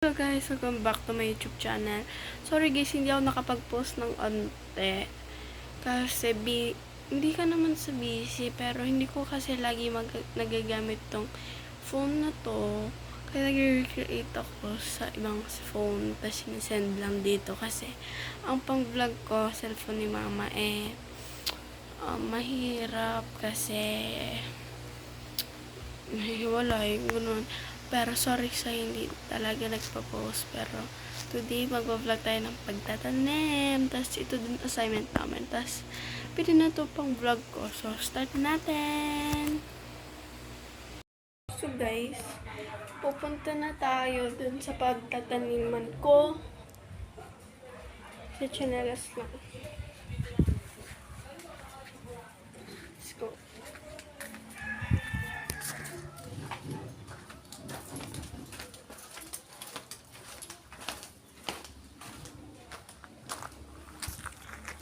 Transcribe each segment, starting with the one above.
Hello guys, welcome back to my YouTube channel. Sorry guys, hindi ako nakapag-post ng onte. Kasi hindi ka naman sa busy, pero hindi ko kasi lagi nagagamit tong phone na to. Kaya nag-recreate ako sa ibang phone, tapos sinesend lang dito. Kasi ang pang-vlog ko, cellphone ni mama, mahirap kasi mahiwalay, ganun. Pero sorry sa hindi talaga nagpa-post. Pero today magpa-vlog tayo ng pagtatanim. Tapos ito din assignment namin. Tapos pwede na to pang vlog ko. So start natin. So guys, pupunta na tayo dun sa pagtataniman ko. Sa chanelas lang. Let's go.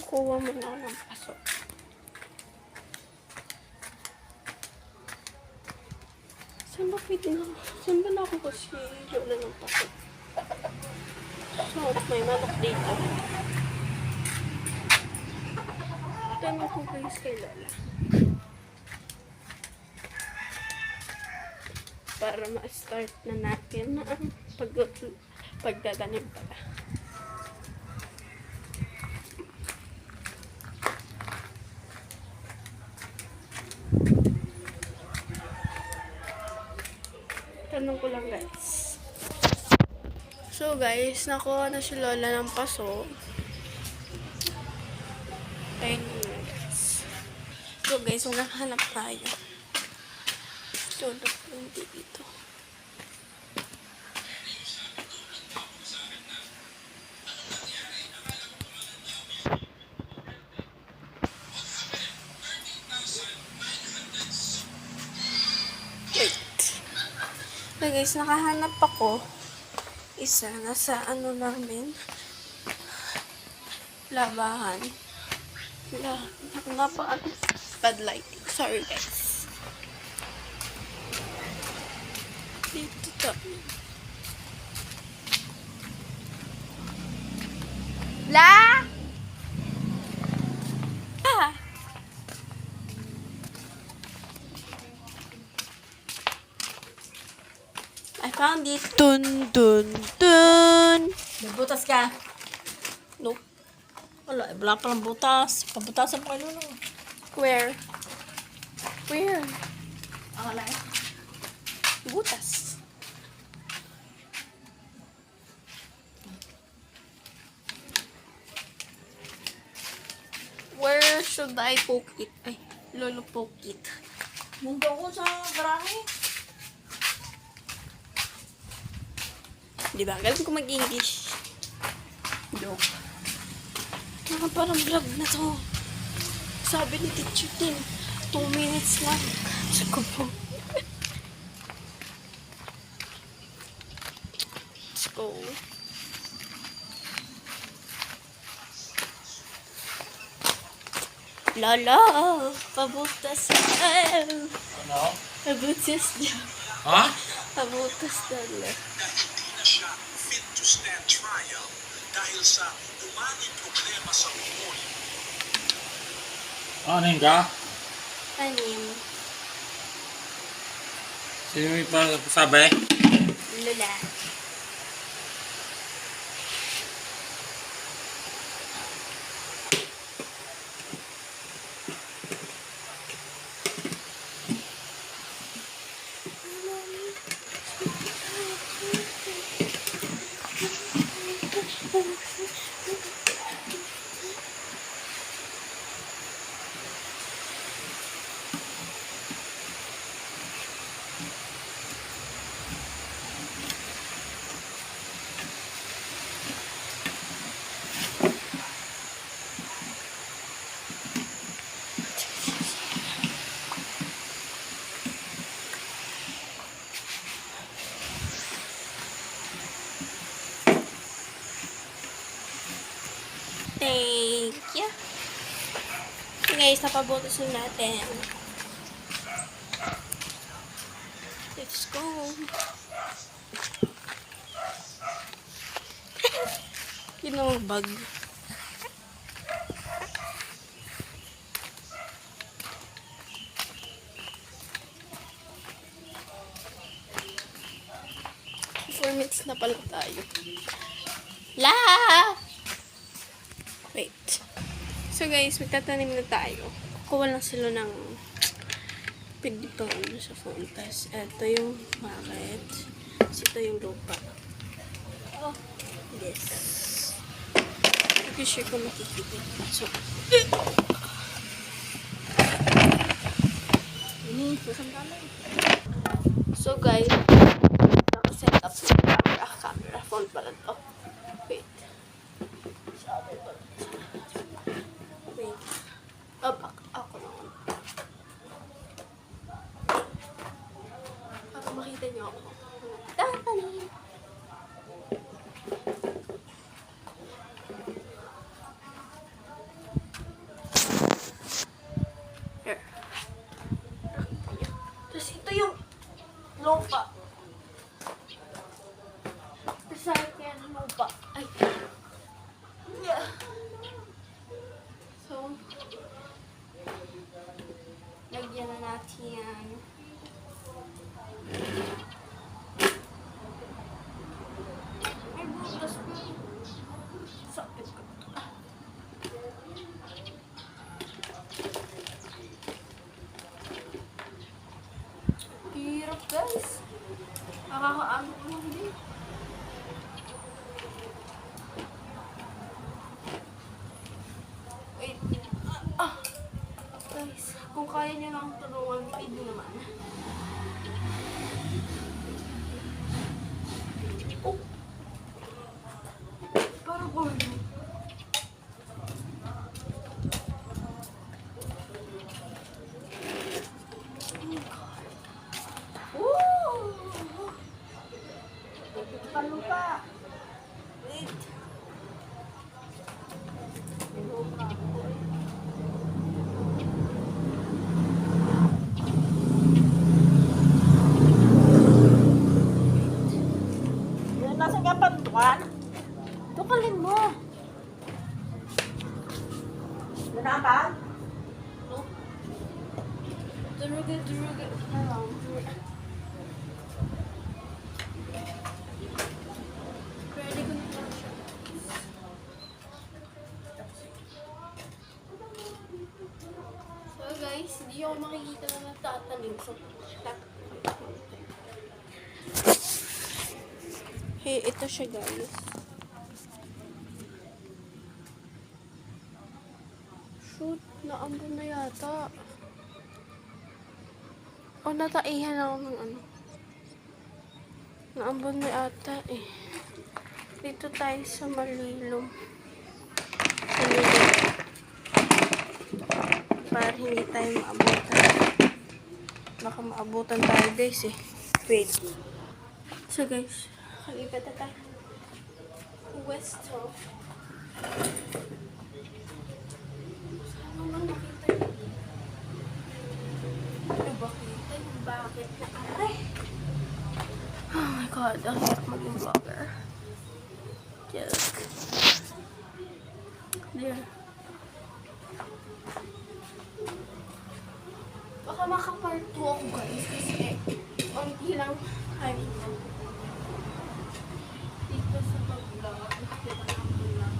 Kuha mo na ako ng paso. Saan ba na ako kasi wala ng paso? So, may manok dito. Tanong ko guys kay Lola. Para ma-start na natin ang pagtatanim pala. Tanong ko lang guys. So guys, nakuha na si Lola ng paso. Ayun na guys. So guys, hanap tayo. So, hindi dito. Wait. So guys, nakahanap ako. Isa, nasa ano namin. Labahan. Bad lighting. Sorry guys. Dito to. La! Ah! I found it. Dun, dun, dun. Nagbutas ka? Nope. Wala palang butas. Pabutasan mo kayo nun. Where? Where? Wala eh. Butas. Where should I poke it? Ay, lolo poke it. Mundo ko sa garahe. Diba? Galing ko mag-English. Joke. Parang vlog na to. Sabi ni teacher din, 2 minutes lang. Sa ko po. Let's go. Lala, pabutas na. Ano? Pabutas na. Ha? Pabutas na. Hindi na siya fit to stand trial dahil sa umanging problema sa umoy. Ano yun ka? Anim. Sino yung sabi? Lula. Thank you. So guys, napabutas na natin. Let's go. Kinong bag. Four minutes na pala tayo. La! Wait. So guys, magtatanim na tayo. Kuha lang sila ng dito sa phone. Tapos, ito yung market. Tapos, ito yung lupa. Oh, this. Hindi sure kung makikita. So guys, nakaset up yung camera. Phone pala to. Wait. Wait. Ako naman. Para makita niyo ako. Tatanim. Here. Nakita niyo. Tapos ito yung lupa. Tapos akin lupa. Ay. Yeah. So, lagyan na natin yan. Ay, butas ko. Sakit ko. Hirap guys. Nakakaano ko lang din. Wait. Guys, kung kaya niyo lang tulungan, pwede naman. Oh. Parang ano. Palupa. Wait. Palupa. Nasaan ka pantukan? Tukalin mo. Yun na ba? Duruga. Pwede ko na lang siya. So guys, hindi ako makikita na nagtatanim. So, hey, ito siya guys. Shoot, naambon na yata. O, nataihan ako ng ano. Naambon na yata eh. Dito tayo sa malilom. Para hindi tayo maabutan. Baka maabutan tayo guys eh. Wait. So guys, kalipat na tayo. West to. Saan naman nakita yun? Ano ba kita yung bakit na aray? Oh my god, ang hirap maging vlogger. Joke. There. Baka makapart 2 ako guys kasi onti lang time ko. Dito sa pag-vlog. Dito na ang vlog.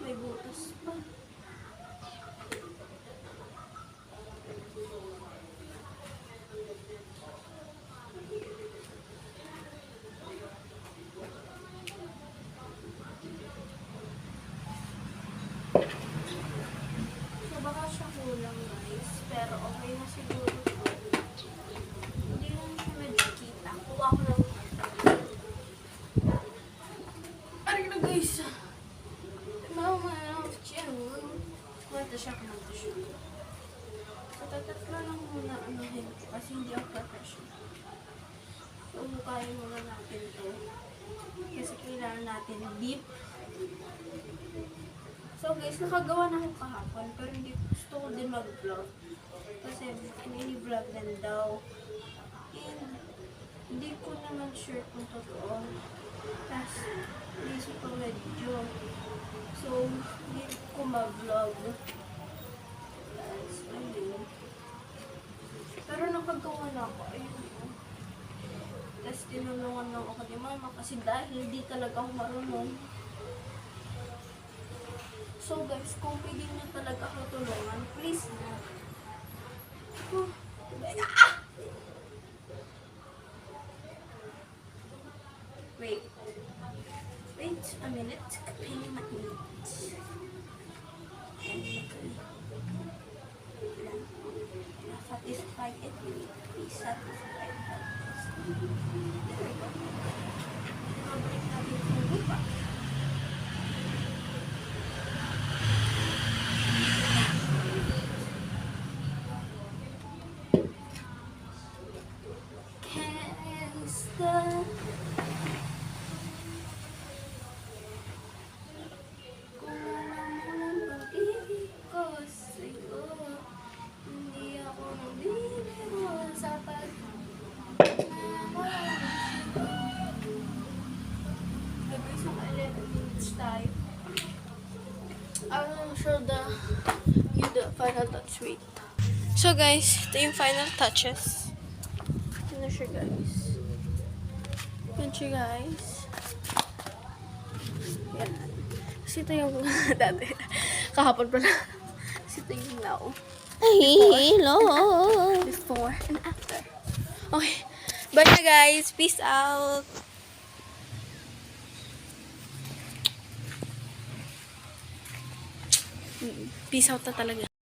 May butas pa. So baka siya kulang guys. Pero okay na siguro. Hindi lang siya medyo kita. Kuha ko ng So, hukayin muna natin to. Kasi kailangan natin deep. So guys, nakagawa na ako kahapon. Pero hindi gusto ko din mag-vlog. Kasi ini-vlog din daw. And hindi ko naman sure kung totoo. Tapos, naisip ko medyo. So, hindi ko mag-vlog. Tapos, ayun. Pero nakagawa na ako. Ayun. Tapos, tinulungan lang ako ni mama. Kasi dahil hindi talaga ako marunong. So guys, kung pwede nyo talaga ako tulungan, please na. Oh. Ah! Wait. Wait a minute. Kapili mainit. Satisfy it. Please satisfy it. There we go. Pabalik natin yung lupa. I'll show you the final touch. Wait. So guys, ito yung final touches. Ito na siya guys. Yan siya guys. Yan. Kasi ito yung dati. Kahapon pala. Kasi ito yung now. Hello. Before and after. Okay. Bye na guys. Peace out. Peace out na talaga.